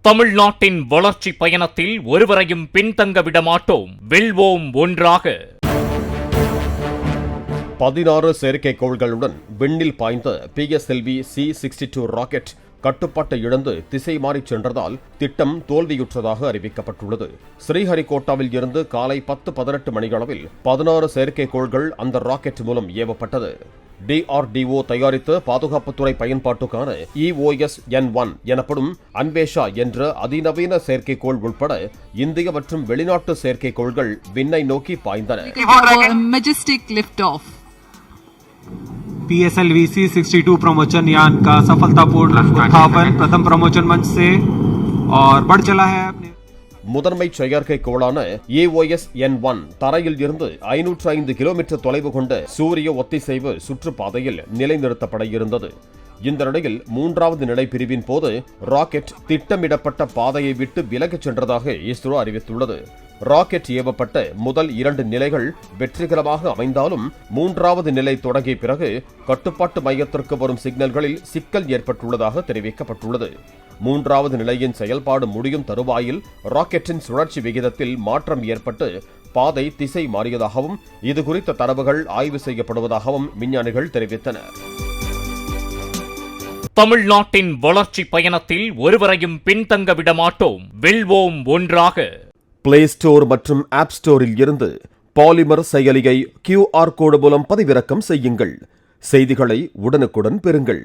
தமிழ்நாட்டின் வளர்ச்சி பயணத்தில் ஒருவரையும் பின்தங்க விடமாட்டோம், வெல்வோம் ஒன்றாக. 16 செயற்கைக்கோள்களுடன் விண்ணில் பாய்ந்த PSLV C-62 ராக்கெட் கட்டுப்பாட்டை இழந்து திசை மாறிச் சென்றதால் திட்டம் தோல்வியுற்றதாக அறிவிக்கப்பட்டுள்ளது. ஸ்ரீஹரிகோட்டாவில் இருந்து காலை 10-18 மணியளவில் 16 செயற்கைக்கோள்கள் அந்த ராக்கெட் மூலம் ஏவப்பட்டது. DRDO தயாரித்த பாதுகாப்புத்துறை பயன்பாட்டுக்கான EOS-N1 எனப்படும் அன்வேஷா என்ற அதிநவீன செயற்கைக்கோள் உட்பட இந்திய மற்றும் வெளிநாட்டு செயற்கைக்கோள்கள் விண்ணை நோக்கி பாய்ந்தன. PSLV C-62 प्रमोचन यान का सफलतापूर्ण उत्थापन प्रथम प्रमोचन मंच से और बढ़ चला है. முதன்மை செயற்கைக்கோளான EOS-N1 தரையில் இருந்து 505 கிலோமீட்டர் தொலைவு கொண்ட சூரிய ஒத்திசைவு சுற்றுப்பாதையில் நிலைநிறுத்தப்பட இருந்தது. இந்த நிலையில் 3வது நிலை பிரிவின் போது ராக்கெட் திட்டமிடப்பட்ட பாதையை விட்டு விலகிச் சென்றதாக இஸ்ரோ அறிவித்துள்ளது. ராக்கெட் ஏவப்பட்ட முதல் 2 நிலைகள் வெற்றிகரமாக அமைந்தாலும் 3வது நிலை தொடங்கிய பிறகு கட்டுப்பாட்டு மையத்திற்கு வரும் சிக்னல்களில் சிக்கல் ஏற்பட்டுள்ளதாக தெரிவிக்கப்பட்டுள்ளது. 3வது நிலையின் செயல்பாடு முடியும் தருவாயில் ராக்கெட்டின் சுழற்சி விகிதத்தில் மாற்றம் ஏற்பட்டு பாதை திசை மாறியதாகவும் இதுகுறித்த தரவுகள் ஆய்வு செய்யப்படுவதாகவும் விஞ்ஞானிகள் தெரிவித்தனர். தமிழ்நாட்டின் வளர்ச்சி பயணத்தில் ஒருவரையும் பின்தங்க விடமாட்டோம், வெல்வோம் ஒன்றாக. பிளே ஸ்டோர் மற்றும் ஆப் ஸ்டோரில் இருந்து பாலிமர் செயலியை QR கோடு மூலம் பதிவிறக்கம் செய்யுங்கள். செய்திகளை உடனுக்குடன் பெறுங்கள்.